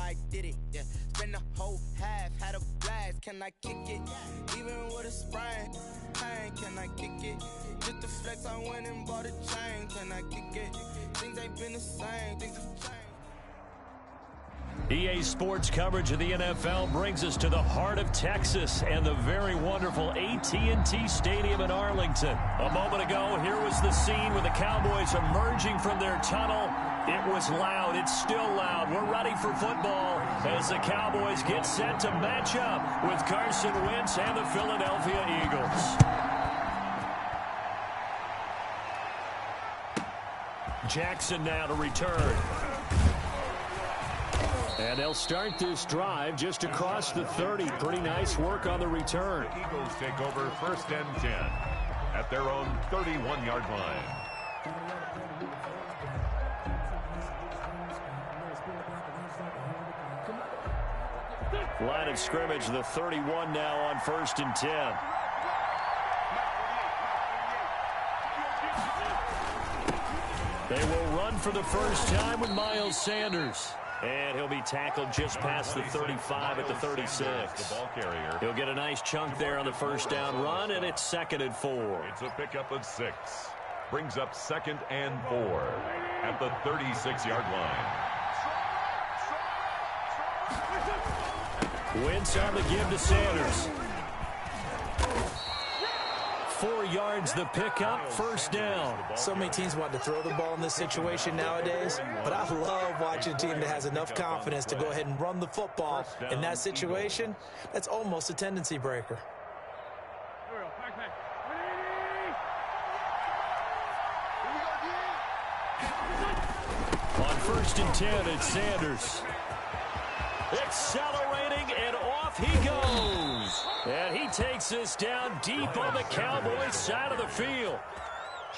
I did it, yeah. Spend the whole half, had a blast. Can I kick it? Even with a sprain, pain, can I kick it? Just the flex, I went and bought a chain. Can I kick it? Things ain't been the same, things have changed. EA Sports coverage of the NFL brings us to the heart of Texas and the very wonderful AT&T Stadium in Arlington. A moment ago, here was the scene with the Cowboys emerging from their tunnel. It was loud. It's still loud. We're ready for football as the Cowboys get set to match up with Carson Wentz and the Philadelphia Eagles. Jackson now to return. And they'll start this drive just across the 30. Pretty nice work on the return. The Eagles take over 1st and 10 at their own 31-yard line. Line of scrimmage, the 31 now on 1st and 10. They will run for the first time with Miles Sanders. And he'll be tackled just past the 35 at the 36. The ball carrier. He'll get a nice chunk there on the first down run, and it's 2nd and 4. It's a pickup of 6. Brings up 2nd and 4 at the 36-yard line. Wentz on the give to Sanders. 4 yards the pickup, 1st down. So many teams want to throw the ball in this situation nowadays, but I love watching a team that has enough confidence to go ahead and run the football. In that situation, that's almost a tendency breaker. On 1st and 10, it's Sanders. Accelerating, and off he goes. And he takes this down deep on the Cowboys side of the field.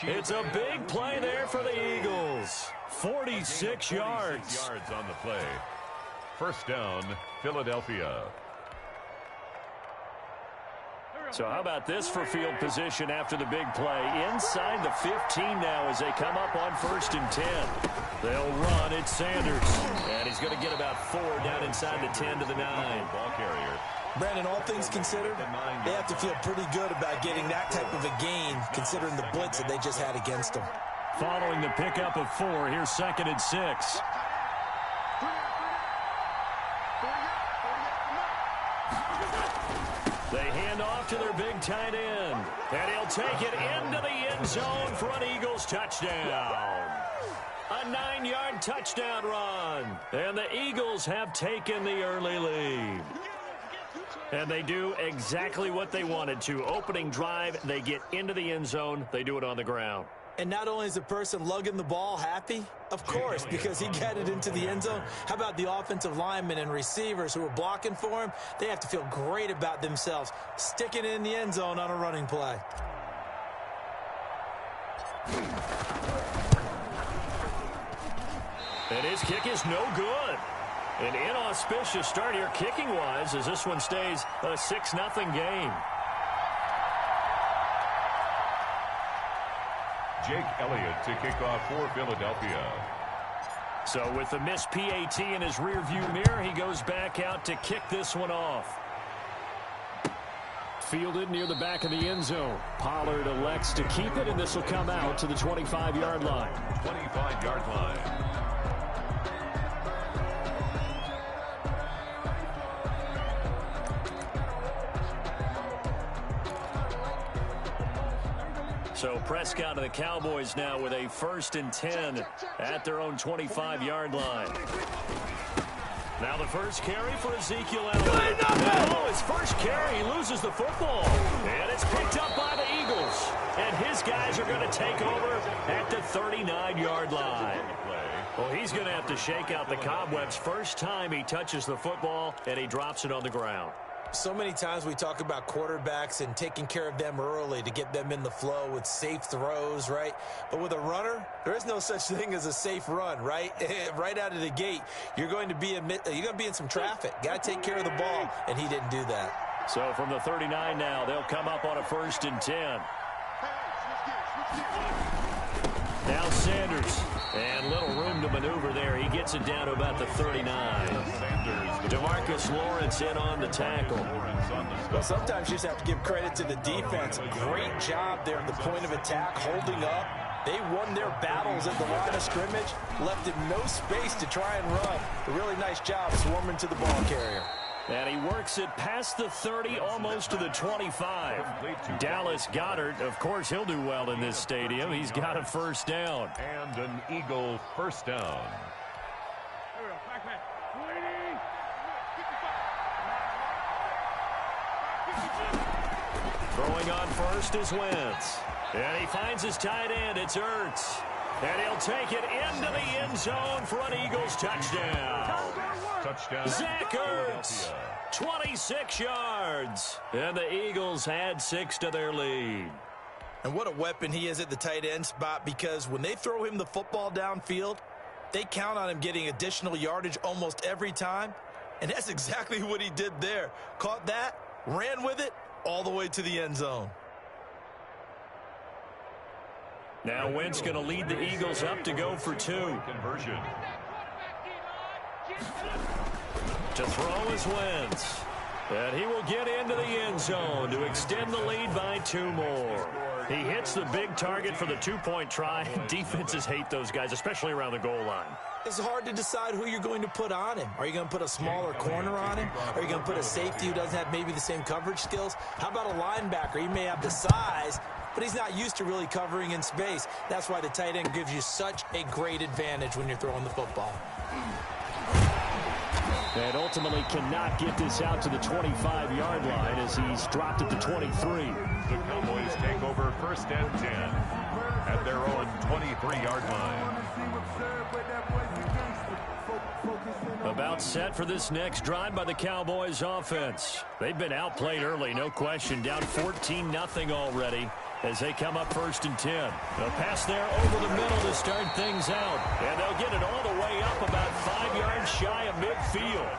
It's a big play there for the Eagles. 46 yards. 46 yards on the play. 1st down, Philadelphia. So how about this for field position after the big play? Inside the 15 now as they come up on 1st and 10. They'll run. It's Sanders. And he's going to get about 4 down inside the 10 to the 9. Ball carrier. Brandon, all things considered, they have to feel pretty good about getting that type of a gain considering the blitz that they just had against them. Following the pickup of 4, here's 2nd and 6. They hand off to their big tight end. And he'll take it into the end zone for an Eagles touchdown. A 9-yard touchdown run. And the Eagles have taken the early lead. And they do exactly what they wanted to. Opening drive, they get into the end zone. They do it on the ground. And not only is the person lugging the ball happy, of course, because he got it into the end zone. How about the offensive linemen and receivers who are blocking for him? They have to feel great about themselves, sticking it in the end zone on a running play. And his kick is no good. An inauspicious start here kicking-wise as this one stays a 6-0 game. Jake Elliott to kick off for Philadelphia. So with the missed PAT in his rearview mirror, he goes back out to kick this one off. Fielded near the back of the end zone. Pollard elects to keep it, and this will come out to the 25-yard line. 25-yard line. So Prescott and the Cowboys now with a 1st and 10 at their own 25-yard line. Now the first carry for Ezekiel Elliott. Oh, his first carry, he loses the football. And it's picked up by the Eagles. And his guys are going to take over at the 39-yard line. Well, he's going to have to shake out the cobwebs first time he touches the football, and he drops it on the ground. So many times we talk about quarterbacks and taking care of them early to get them in the flow with safe throws, right? But with a runner, there is no such thing as a safe run, right? Right out of the gate, you're going to be in some traffic. Got to take care of the ball, and he didn't do that. So from the 39 now, they'll come up on a 1st and 10. Now Sanders. And little room to maneuver there. He gets it down to about the 39. DeMarcus Lawrence in on the tackle. Well, sometimes you just have to give credit to the defense. Great job there at the point of attack, holding up. They won their battles at the line of scrimmage, left him no space to try and run. A really nice job swarming to the ball carrier. And he works it past the 30, almost to the 25. Dallas Goedert, of course, he'll do well in this stadium. He's got a first down. And an Eagle first down. Throwing on first is Wentz. And he finds his tight end. It's Ertz. And he'll take it into the end zone for an Eagles touchdown. Touchdown. Zach Ertz, 26 yards. And the Eagles add 6 to their lead. And what a weapon he is at the tight end spot, because when they throw him the football downfield, they count on him getting additional yardage almost every time. And that's exactly what he did there. Caught that, ran with it, all the way to the end zone. Now Wentz going to lead the Eagles up to go for 2. Conversion. To throw is Wentz. And he will get into the end zone to extend the lead by 2 more. He hits the big target for the 2-point try. Defenses hate those guys, especially around the goal line. It's hard to decide who you're going to put on him. Are you going to put a smaller corner on him? Are you going to put a safety who doesn't have maybe the same coverage skills? How about a linebacker? He may have the size, but he's not used to really covering in space. That's why the tight end gives you such a great advantage when you're throwing the football. And ultimately cannot get this out to the 25-yard line as he's dropped at the 23. The Cowboys take over first and 10 at their own 23-yard line. About set for this next drive by the Cowboys offense. They've been outplayed early, no question. Down 14-0 already as they come up first and 10. A pass there over the middle to start things out. And they'll get it all the way up about 5 yards shy of midfield.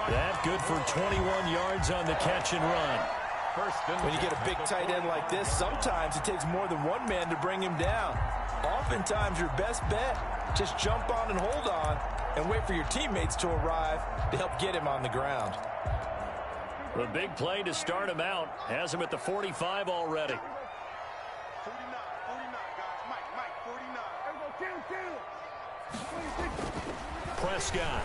That good for 21 yards on the catch and run. When you get a big tight end like this, sometimes it takes more than one man to bring him down. Oftentimes your best bet, just jump on and hold on and wait for your teammates to arrive to help get him on the ground. The big play to start him out has him at the 45 already. 49, guys. Mike, 49. Prescott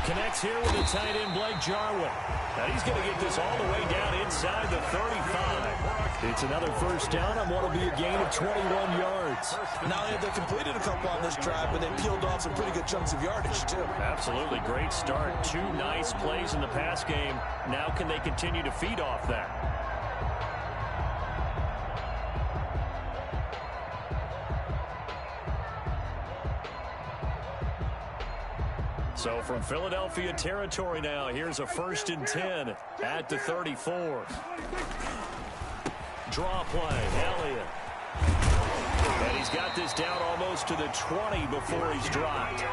connects here with the tight end Blake Jarwin. Now he's going to get this all the way down inside the 35. It's another first down on what will be a gain of 21 yards. Not only have they completed a couple on this drive, but they peeled off some pretty good chunks of yardage, too. Absolutely great start. 2 nice plays in the pass game. Now can they continue to feed off that? So from Philadelphia territory now, here's a first and 10 at the 34. Draw play, Elliott. And he's got this down almost to the 20 before he's dropped.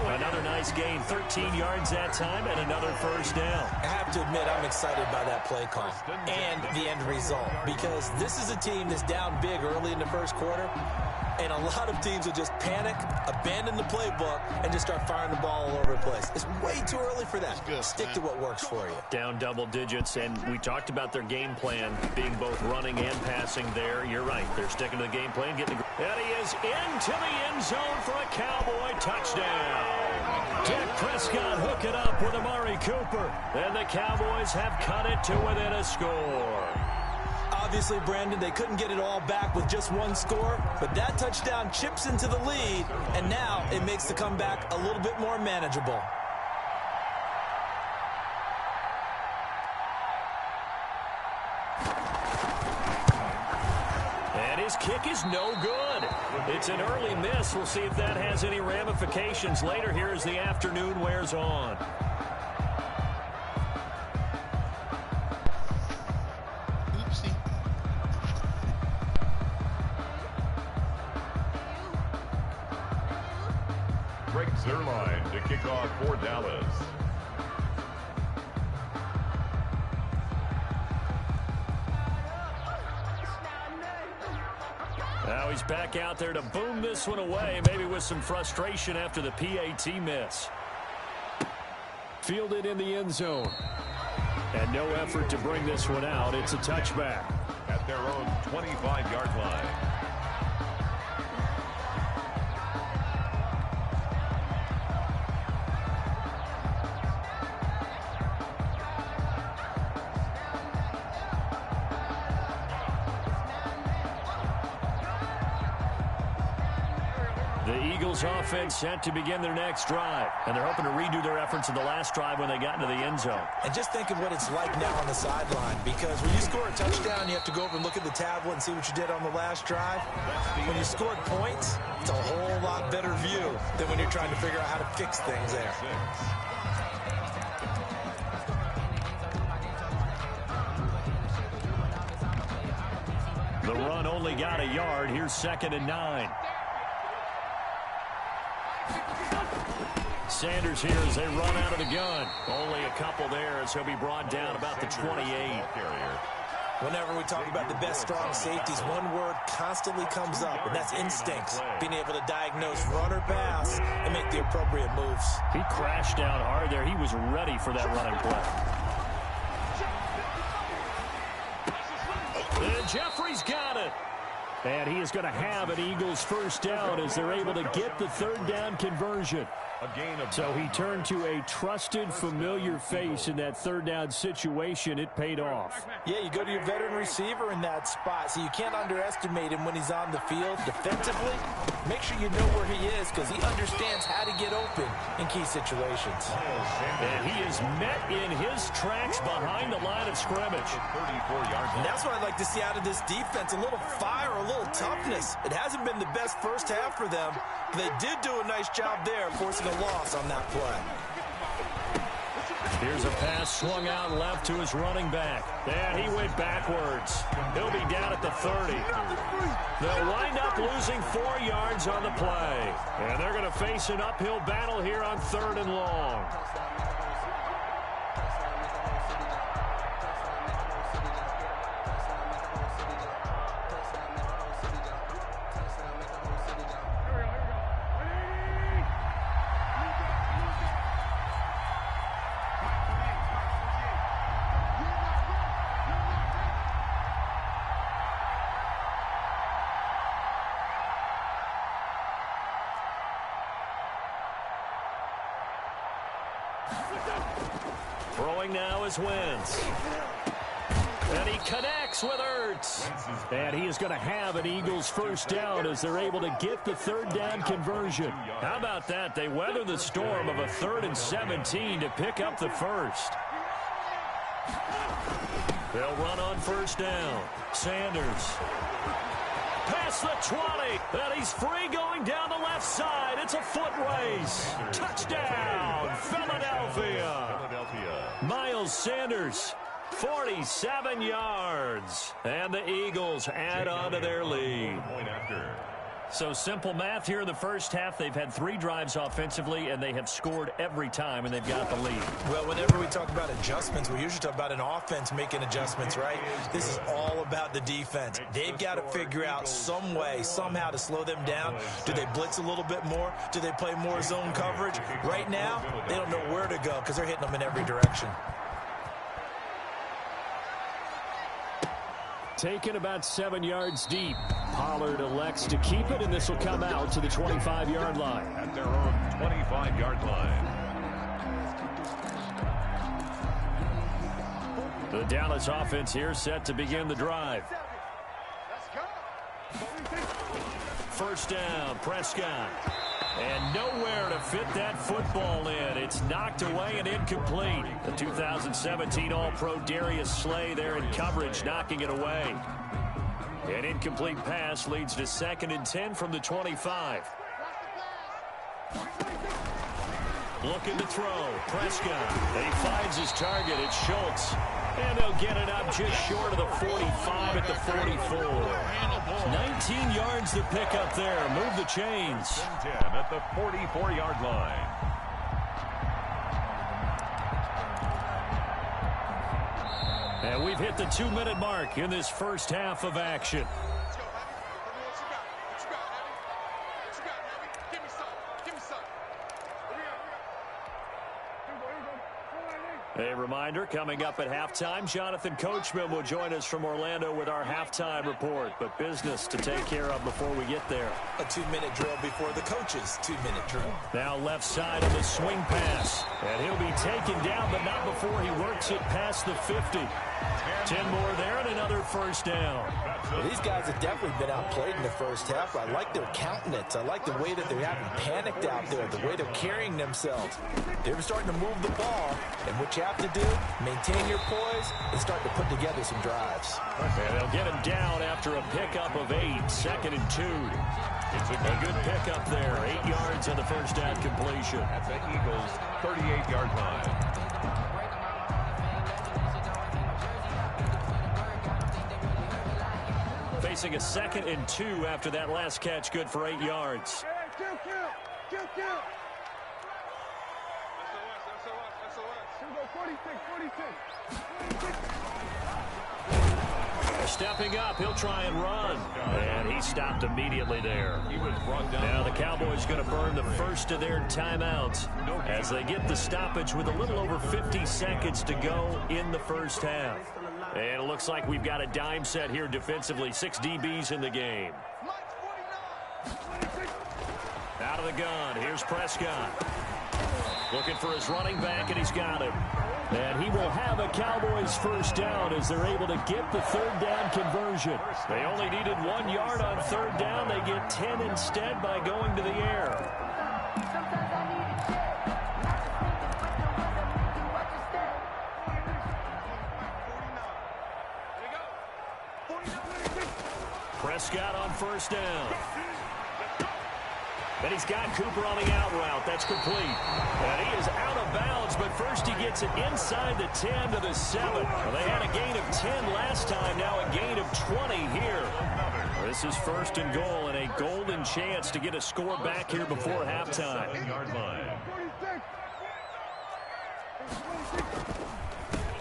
Another nice gain, 13 yards that time, and another first down. I have to admit, I'm excited by that play call and the end result, because this is a team that's down big early in the first quarter, and a lot of teams will just panic, abandon the playbook, and just start firing the ball all over the place. It's way too early for that. Stick to what works for you. Down double digits, and we talked about their game plan being both running and passing there. You're right. They're sticking to the game plan. And he is into the end zone for a Cowboy touchdown. Dak Prescott hook it up with Amari Cooper. And the Cowboys have cut it to within a score. Obviously, Brandon, they couldn't get it all back with just one score, but that touchdown chips into the lead, and now it makes the comeback a little bit more manageable. And his kick is no good. It's an early miss. We'll see if that has any ramifications later here as the afternoon wears on. Zerline to kick off for Dallas. Now he's He's back out there to boom this one away, maybe with some frustration after the PAT miss. Fielded in the end zone. And no effort to bring this one out. It's a touchback. At their own 25-yard line. The Eagles offense set to begin their next drive. And they're hoping to redo their efforts in the last drive when they got into the end zone. And just think of what it's like now on the sideline, because when you score a touchdown, you have to go over and look at the tablet and see what you did on the last drive. When you scored points, it's a whole lot better view than when you're trying to figure out how to fix things there. The run only got a yard. Here's 2nd and 9. Sanders here as they run out of the gun. Only a couple there as he'll be brought down about the 28. Whenever we talk about the best strong safeties, one word constantly comes up, and that's instincts. Being able to diagnose run or pass and make the appropriate moves. He crashed down hard there. He was ready for that running play. And Jeffrey's got it. And he is going to have an Eagles first down as they're able to get the 3rd down conversion. So he turned to a trusted, familiar face in that 3rd down situation. It paid off. Yeah, you go to your veteran receiver in that spot, so you can't underestimate him when he's on the field. Defensively, make sure you know where he is because he understands how to get open in key situations. And he is met in his tracks behind the line of scrimmage. 34-yard. And that's what I'd like to see out of this defense, a little fire, a little toughness. It hasn't been the best first half for them, but they did do a nice job there forcing a loss on that play. Here's a pass swung out left to his running back. And he went backwards. He'll be down at the 30. They'll wind up losing 4 yards on the play. And they're going to face an uphill battle here on 3rd and long. Throwing now is Wentz. And he connects with Ertz. And he is going to have an Eagles first down as they're able to get the 3rd down conversion. How about that? They weather the storm of a 3rd and 17 to pick up the first. They'll run on first down. Sanders. Past the 20. And he's free going down the left side. It's a foot race. Touchdown, Philadelphia. Miles Sanders, 47 yards. And the Eagles add on to their lead. So simple math here in the first half. They've had 3 drives offensively, and they have scored every time, and they've got the lead. Well, whenever we talk about adjustments, we usually talk about an offense making adjustments, right? This is all about the defense. They've got to figure out some way, somehow to slow them down. Do they blitz a little bit more? Do they play more zone coverage? Right now, they don't know where to go because they're hitting them in every direction. Taken about 7 yards deep. Pollard elects to keep it, and this will come out to the 25-yard line. At their own 25-yard line. The Dallas offense here set to begin the drive. First down, Prescott. And nowhere to fit that football in. It's knocked away and incomplete. The 2017 All-Pro Darius Slay there in coverage, knocking it away. An incomplete pass leads to 2nd and 10 from the 25. Looking to throw. Prescott. And he finds his target. It's Schultz. And they'll get it up just short of the 45 at the 44. 19 yards to pick up there. Move the chains. 10 at the 44-yard line. And we've hit the 2-minute mark in this first half of action. A reminder, coming up at halftime, Jonathan Coachman will join us from Orlando with our halftime report. But business to take care of before we get there. A 2-minute drill before the coach's 2-minute drill. Now left side of the swing pass. And he'll be taken down, but not before he works it past the 50. 10 more there and another first down. Well, these guys have definitely been outplayed in the first half. I like their countenance. I like the way that they haven't panicked out there, the way they're carrying themselves. They're starting to move the ball, and what you have to do, maintain your poise and start to put together some drives. And they'll get him down after a pickup of 8, 2nd and 2. It's a good pickup there, 8 yards on the first down completion. At the Eagles' 38-yard line. Facing a 2nd and 2 after that last catch, good for 8 yards. Stepping up, he'll try and run. And he stopped immediately there. Now the Cowboys going to burn the first of their timeouts as they get the stoppage with a little over 50 seconds to go in the first half. And it looks like we've got a dime set here defensively. 6 DBs in the game. Out of the gun, here's Prescott. Looking for his running back, and he's got him. And he will have a Cowboys first down as they're able to get the third down conversion. They only needed 1 yard on third down. They get 10 instead by going to the air. Prescott on first down. And he's got Cooper on the out route. That's complete. And he is out of bounds, but first he gets it inside the 10 to the 7. Well, they had a gain of 10 last time, now a gain of 20 here. This is first and goal and a golden chance to get a score back here before halftime.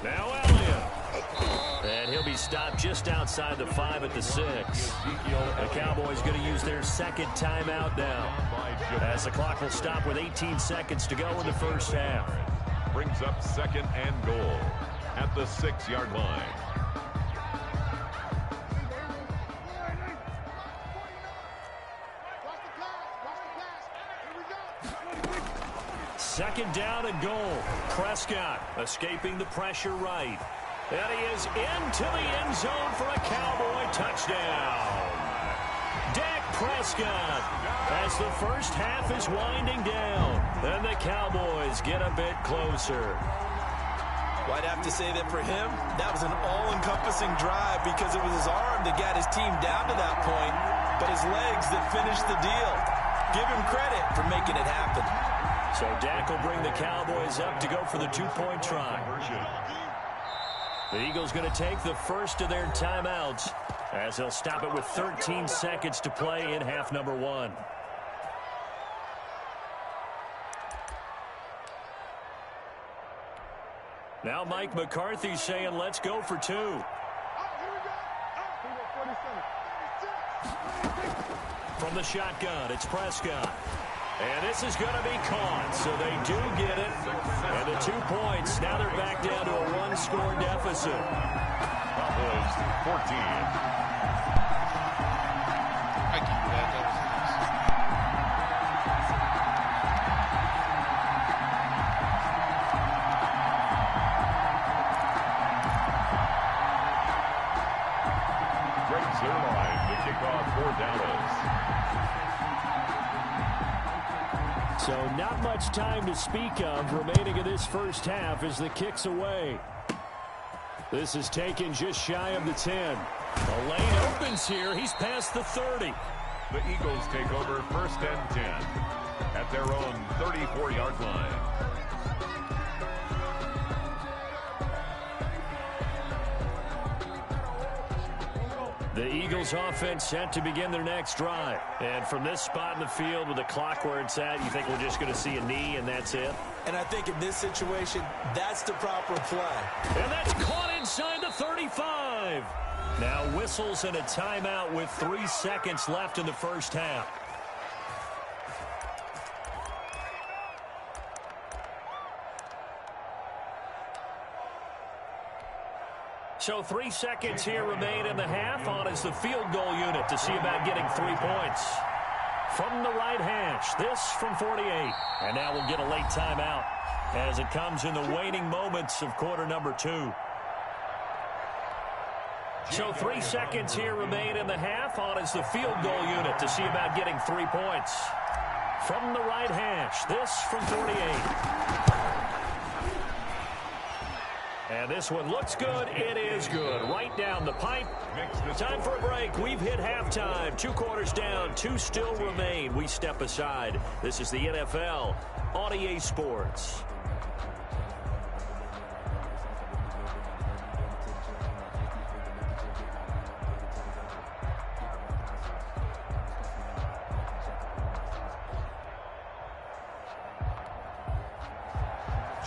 Now Elliott. And he'll be stopped just outside the 5 at the 6. The Cowboys going to use their second timeout now, as the clock will stop with 18 seconds to go in the first half. Brings up 2nd and goal at the 6-yard line. Second down and goal. Prescott escaping the pressure right. And he is into the end zone for a Cowboy touchdown. Dak Prescott, as the first half is winding down, and the Cowboys get a bit closer. Well, I'd have to say that for him, that was an all-encompassing drive because it was his arm that got his team down to that point, but his legs that finished the deal. Give him credit for making it happen. So Dak will bring the Cowboys up to go for the 2-point try. The Eagles going to take the first of their timeouts as they'll stop it with 13 seconds to play in half number 1. Now Mike McCarthy saying let's go for 2. From the shotgun, it's Prescott. And this is going to be caught, so they do get it. And the 2 points, now they're back down to a 1-score deficit. Cowboys 14. I give you that. That was nice. Greg Zerline to kick off for Dallas. So not much time to speak of remaining in this first half as the kick's away. This is taken just shy of the 10. The lane opens here. He's past the 30. The Eagles take over 1st and 10 at their own 34-yard line. The Eagles offense set to begin their next drive. And from this spot in the field with the clock where it's at, you think we're just going to see a knee and that's it? And I think in this situation, that's the proper play. And that's caught inside the 35. Now whistles and a timeout with 3 seconds left in the first half. So 3 seconds here remain in the half. On is the field goal unit to see about getting 3 points. From the right hash, this from 48. And now we'll get a late timeout as it comes in the waning moments of quarter number 2. So 3 seconds here remain in the half. On is the field goal unit to see about getting 3 points. From the right hash, this from 48. And this one looks good. It is good. Right down the pipe. Time for a break. We've hit halftime. 2 quarters down. 2 still remain. We step aside. This is the NFL on EA Sports.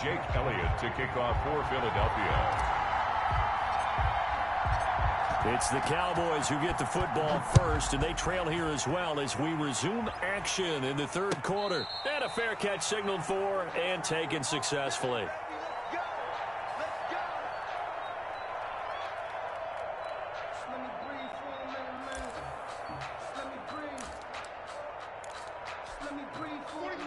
Jake Elliott to kick off for Philadelphia. It's the Cowboys who get the football first, and they trail here as well as we resume action in the 3rd quarter. And a fair catch signaled for and taken successfully.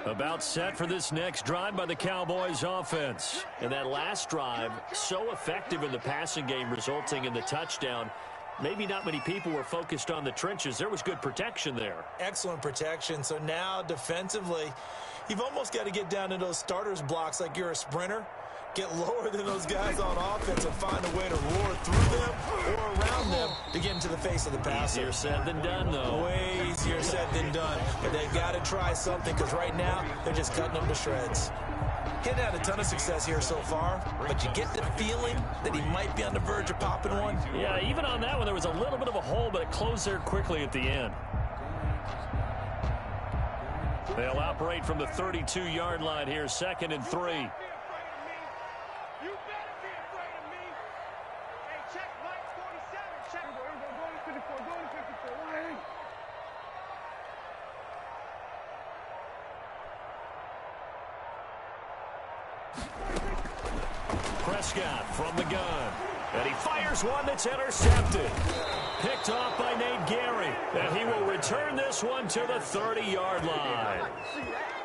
About set for this next drive by the Cowboys offense. And that last drive, so effective in the passing game, resulting in the touchdown. Maybe not many people were focused on the trenches. There was good protection there. Excellent protection. So now defensively, you've almost got to get down to those starters blocks like you're a sprinter. Get lower than those guys on offense and find a way to roar through them or around them to get into the face of the passer. Easier said than done, though. Way easier said than done. But they've got to try something because right now they're just cutting them to shreds. He's had a ton of success here so far, but you get the feeling that he might be on the verge of popping one. Yeah, even on that one, there was a little bit of a hole, but it closed there quickly at the end. They'll operate from the 32-yard line here, 2nd and 3. Prescott from the gun. And he fires one that's intercepted. Picked off by Nate Gary. And he will return this one to the 30-yard line.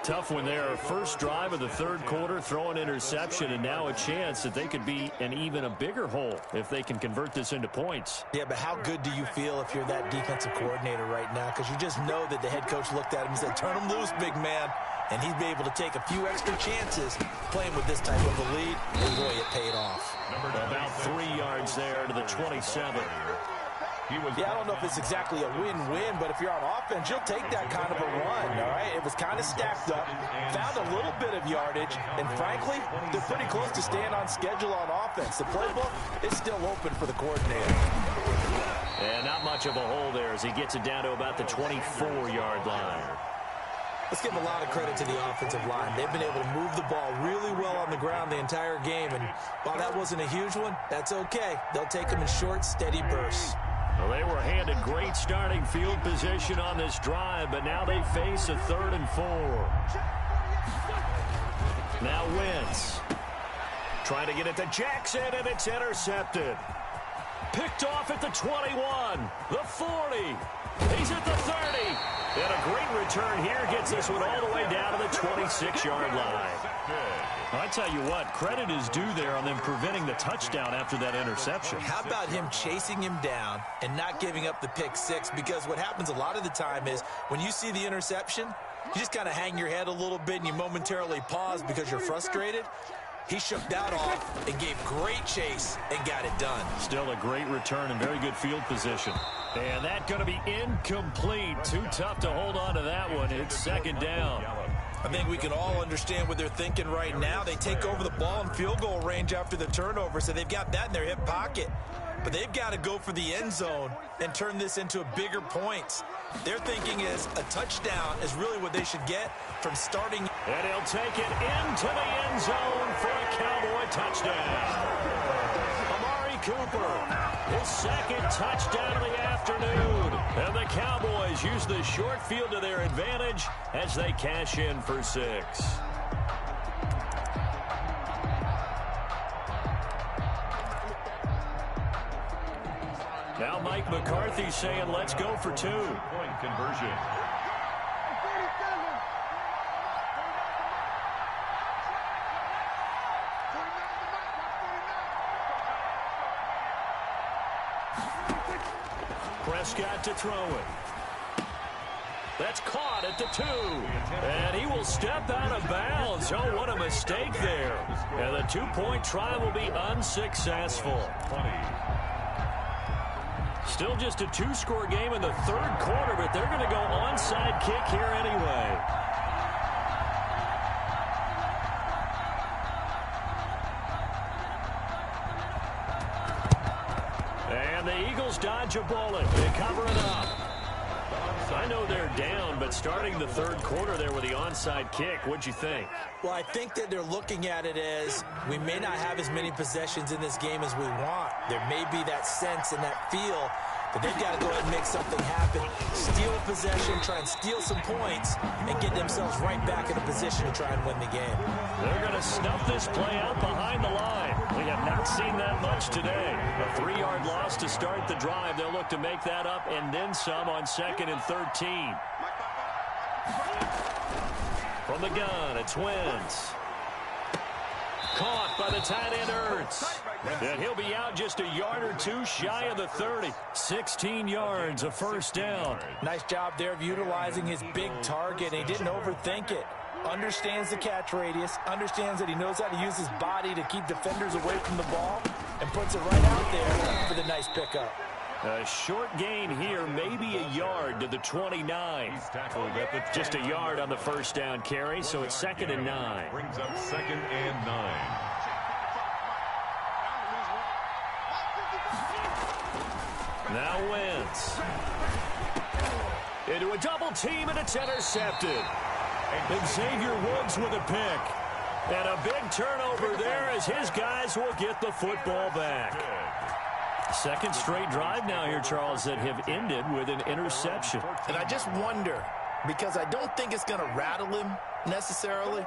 Tough one there. First drive of the 3rd quarter, throw an interception, and now a chance that they could be in even a bigger hole if they can convert this into points. Yeah, but how good do you feel if you're that defensive coordinator right now? Because you just know that the head coach looked at him and said, turn him loose, big man. And he'd be able to take a few extra chances playing with this type of a lead. And boy, it paid off. About 3 yards there to the 27. Yeah, I don't know if it's exactly a win-win, but if you're on offense, you'll take that kind of a run, all right? It was kind of stacked up, found a little bit of yardage, and frankly, they're pretty close to staying on schedule on offense. The playbook is still open for the coordinator. And not much of a hole there as he gets it down to about the 24-yard line. Let's give a lot of credit to the offensive line. They've been able to move the ball really well on the ground the entire game, and while that wasn't a huge one, that's okay. They'll take them in short, steady bursts. Well, they were handed great starting field position on this drive, but now they face a 3rd and 4. Now Wentz trying to get it to Jackson, and it's intercepted. Picked off at the 21, the 40. He's at the 30. And a great return here gets this one all the way down to the 26-yard line. I tell you what, credit is due there on them preventing the touchdown after that interception. How about him chasing him down and not giving up the pick six? Because what happens a lot of the time is when you see the interception, you just kind of hang your head a little bit and you momentarily pause because you're frustrated. He shook that off and gave great chase and got it done. Still a great return and very good field position. And that's going to be incomplete. Too tough to hold on to that one. It's 2nd down. I think we can all understand what they're thinking right now. They take over the ball in field goal range after the turnover, so they've got that in their hip pocket. But they've got to go for the end zone and turn this into bigger points. Their thinking is a touchdown is really what they should get from starting. And he'll take it into the end zone for a Cowboy touchdown. Amari Cooper, his 2nd touchdown of the afternoon. And the Cowboys use the short field to their advantage as they cash in for 6. Now Mike McCarthy saying, let's go for 2. Point conversion. Prescott to throw it. That's caught at the 2. And he will step out of bounds. Oh, what a mistake there. And the 2-point try will be unsuccessful. Still just a 2-score game in the third quarter, but they're going to go onside kick here anyway. And the Eagles dodge a bullet. They cover it up. I know they're down, but starting the third quarter there with the onside kick, what'd you think? Well, I think that they're looking at it as we may not have as many possessions in this game as we want. There may be that sense and that feel that they've got to go ahead and make something happen. Steal a possession, try and steal some points, and get themselves right back in a position to try and win the game. They're going to snuff this play out behind the line. We have not seen that much today. A 3-yard loss to start the drive. They'll look to make that up and then some on 2nd and 13. From the gun, it's Wentz. Caught by the tight end, Ertz. And he'll be out just a yard or 2 shy of the 30. 16 yards, a first down. Nice job there of utilizing his big target. He didn't overthink it. Understands the catch radius, understands that he knows how to use his body to keep defenders away from the ball, and puts it right out there for the nice pickup. A short gain here, maybe a yard to the 29. Just a yard on the first down carry, so it's 2nd and 9. Brings up 2nd and 9. Now Wentz. Into a double team, and it's intercepted. And Xavier Woods with a pick. And a big turnover there as his guys will get the football back. Second straight drive now here, Charles, that have ended with an interception. And I just wonder, because I don't think it's going to rattle him necessarily,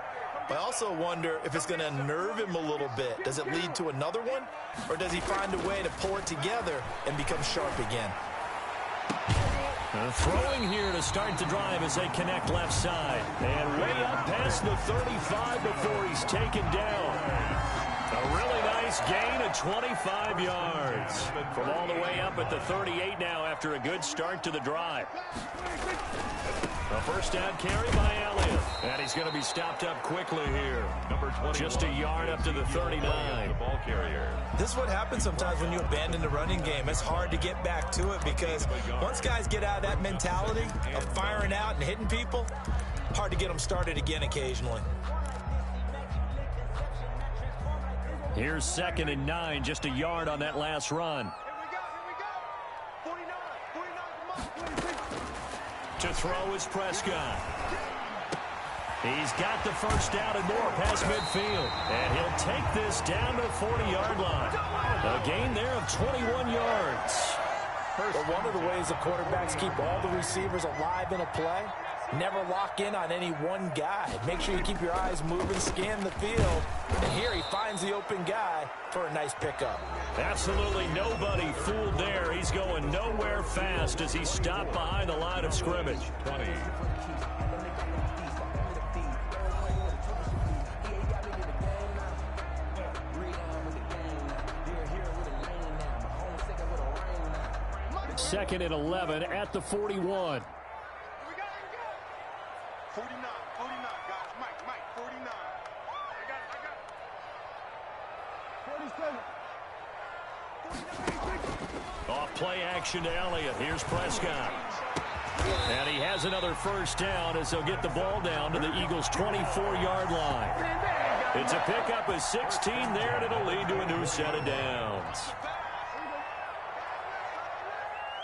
I also wonder if it's going to unnerve him a little bit. Does it lead to another one, or does he find a way to pull it together and become sharp again? Throwing here to start the drive as they connect left side. And way up past the 35 before he's taken down. A really nice gain of 25 yards. From all the way up at the 38 now after a good start to the drive. A first down carry by Elliott. And he's going to be stopped up quickly here. Just a yard up to the 39. The ball carrier. This is what happens sometimes when you abandon the running game. It's hard to get back to it because once guys get out of that mentality of firing out and hitting people, hard to get them started again occasionally. Here's 2nd and 9, just a yard on that last run. To throw is Prescott. He's got the first down and more past midfield. And he'll take this down to the 40-yard line. A gain there of 21 yards. But one of the ways the quarterbacks keep all the receivers alive in a play, never lock in on any one guy. Make sure you keep your eyes moving, scan the field. And here he finds the open guy for a nice pickup. Absolutely nobody fooled there. He's going nowhere fast as he stopped behind the line of scrimmage. 20. Second and 11 at the 41. 49, guys. Mike, 49. I got it. 47. Off play action to Elliott. Here's Prescott. And he has another first down as they'll get the ball down to the Eagles' 24-yard line. It's a pickup of 16 there, and it'll lead to a new set of downs.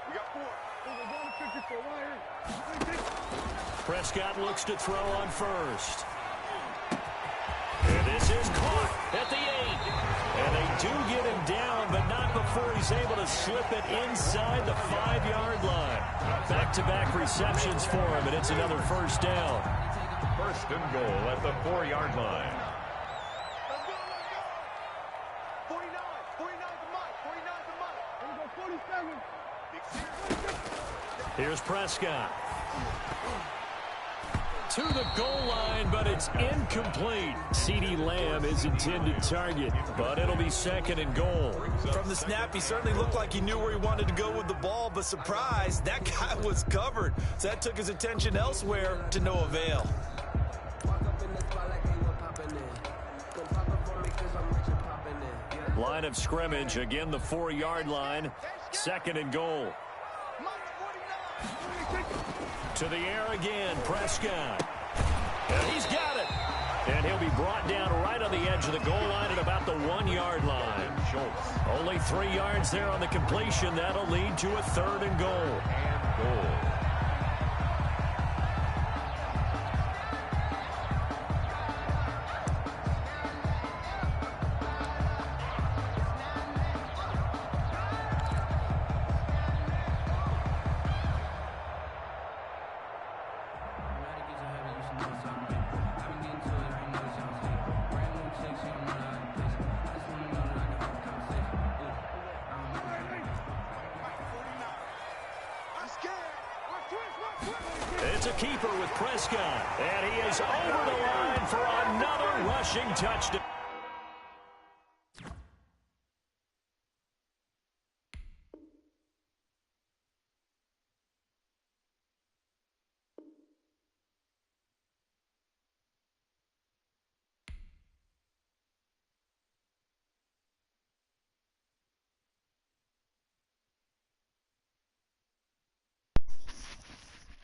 We got 4. Prescott looks to throw on first. And this is caught at the 8. And they do get him down, but not before he's able to slip it inside the 5-yard line. Back-to-back receptions for him, and it's another first down. First and goal at the 4-yard line. Let's go. 49 to Mike. 49 to Mike. Here we go, 47. Here's Prescott. To the goal line, but it's incomplete. CeeDee Lamb is intended target, but it'll be second and goal. From the snap, he certainly looked like he knew where he wanted to go with the ball, but surprise, that guy was covered. So that took his attention elsewhere to no avail. Line of scrimmage, again the 4-yard line, second and goal. To the air again, Prescott. And he's got it. And he'll be brought down right on the edge of the goal line at about the 1-yard line. Only 3 yards there on the completion. That'll lead to a third and goal. It's a keeper with Prescott, and he is over the line for another rushing touchdown.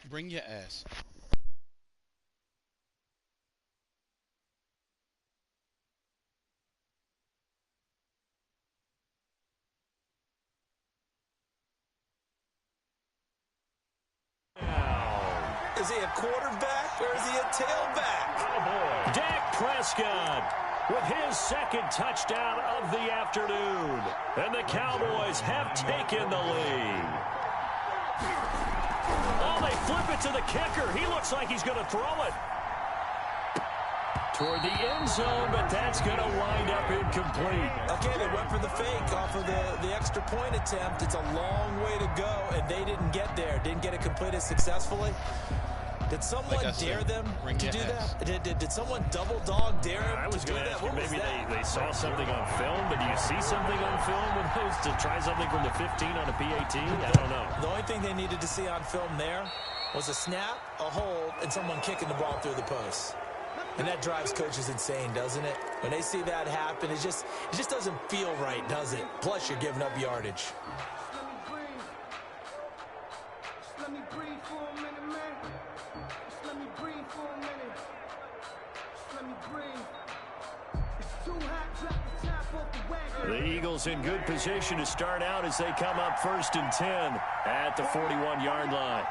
Bring your ass. Is he a quarterback or is he a tailback? Oh boy. Dak Prescott with his second touchdown of the afternoon. And the Cowboys have taken the lead. Oh, they flip it to the kicker. He looks like he's going to throw it toward the end zone, but that's going to wind up incomplete. Okay, they went for the fake off of the extra point attempt. It's a long way to go, and they didn't get there. Didn't get it completed successfully. Did someone dare them to do that? Did someone double dog dare him I was to do going to that? ask you, What was maybe that? they saw something on film, but do you see something on film with those to try something from the 15 on a PAT? I don't know. The only thing they needed to see on film there was a snap, a hold, and someone kicking the ball through the post. And that drives coaches insane, doesn't it? When they see that happen, it just doesn't feel right, does it? Plus, you're giving up yardage. The Eagles in good position to start out as they come up 1st and 10 at the 41-yard line.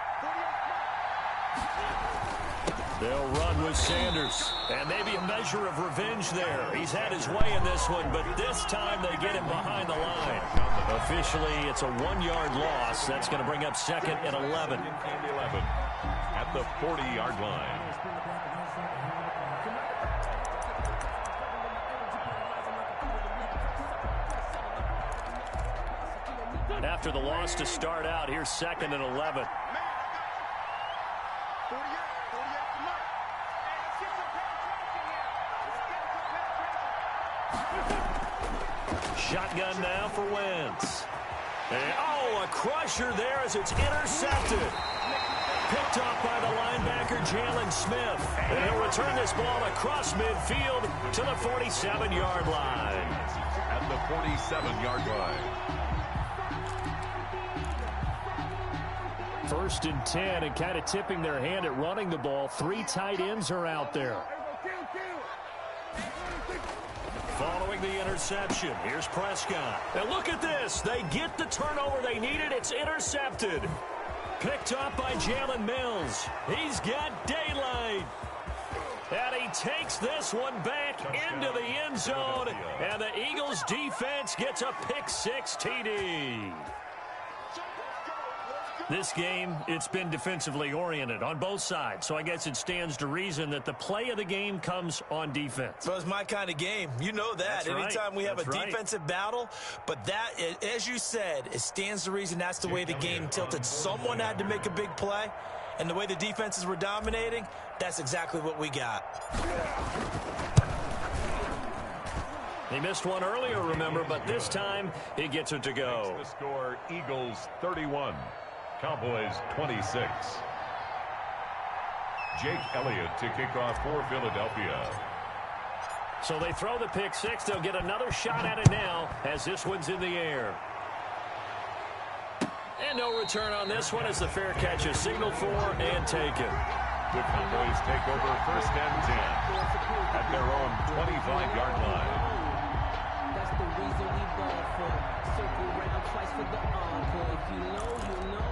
They'll run with Sanders, and maybe a measure of revenge there. He's had his way in this one, but this time they get him behind the line. Officially, it's a 1-yard loss. That's going to bring up 2nd and 11. At the 40-yard line. After the loss to start out, here's 2nd and 11. Shotgun now for Wentz. And, a crusher there as it's intercepted. Picked off by the linebacker, Jalen Smith. And he'll return this ball across midfield to the 47-yard line. At the 47-yard line. 1st and 10, and kind of tipping their hand at running the ball. 3 tight ends are out there. Following the interception, here's Prescott. And look at this. They get the turnover they needed. It's intercepted. Picked up by Jalen Mills. He's got daylight. And he takes this one back into the end zone. And the Eagles defense gets a pick-6 TD. This game, it's been defensively oriented on both sides, so I guess it stands to reason that the play of the game comes on defense. Well, it's my kind of game. You know that. That's right. Anytime we have That's a right. defensive battle, but that, as you said, it stands to reason that's the way the game tilted. Someone had to make a big play, and the way the defenses were dominating, that's exactly what we got. He missed one earlier, remember, but this time he gets it to go. The score, Eagles 31, Cowboys 26. Jake Elliott to kick off for Philadelphia. So they throw the pick six. They'll get another shot at it now as this one's in the air. And no return on this one as the fair catch is signaled for and taken. The Cowboys take over first and 10 at their own 25-yard line. That's the reason we ball for. Circle round twice for the encore. If you know, you know.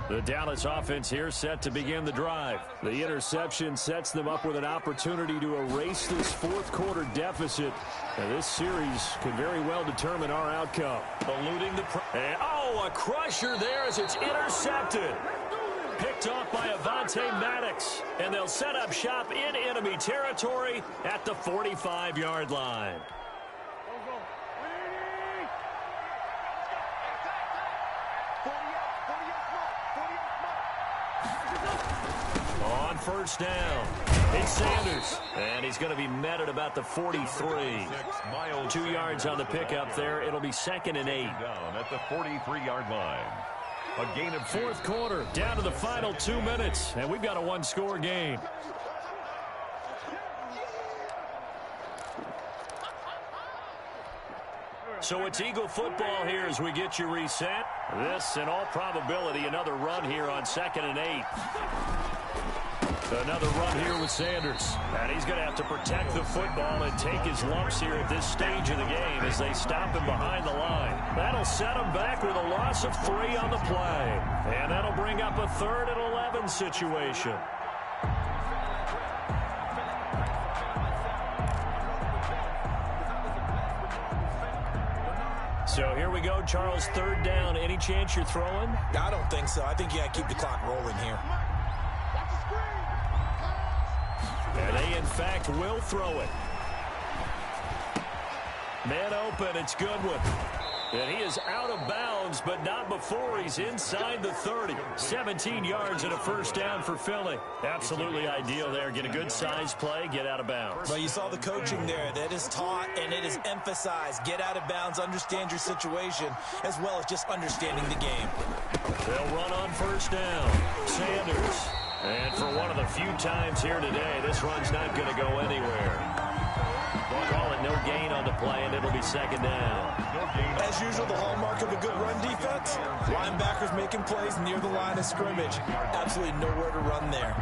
The Dallas offense here set to begin the drive. The interception sets them up with an opportunity to erase this fourth quarter deficit. Now, this series could very well determine our outcome. Eluding the and a crusher there as it's intercepted. Picked off by Avonte Maddox. And they'll set up shop in enemy territory at the 45-yard line. On first down, it's Sanders. And he's going to be met at about the 43. 2 yards on the pickup there. It'll be 2nd and 8. Down at the 43-yard line. A gain of 2. Fourth quarter, down to the final 2 minutes, and we've got a one-score game. So it's Eagle football here as we get you reset. This, in all probability, another run here on 2nd and 8. Another run here with Sanders. And he's going to have to protect the football and take his lumps here at this stage of the game as they stop him behind the line. That'll set him back with a loss of 3 on the play. And that'll bring up a 3rd and 11 situation. So here we go, Charles, 3rd down. Any chance you're throwing? I don't think so. I think you got to keep the clock rolling here. And they, in fact, will throw it. Man open, it's Goodwin. And he is out of bounds, but not before he's inside the 30. 17 yards and a first down for Philly. Absolutely ideal there. Get a good size play, get out of bounds. Well, you saw the coaching there. That is taught and it is emphasized. Get out of bounds, understand your situation, as well as just understanding the game. They'll run on first down. Sanders. And for one of the few times here today, this run's not going to go anywhere. We'll call it no gain on the play, and it'll be 2nd down. As usual, the hallmark of a good run defense, linebackers making plays near the line of scrimmage. Absolutely nowhere to run there.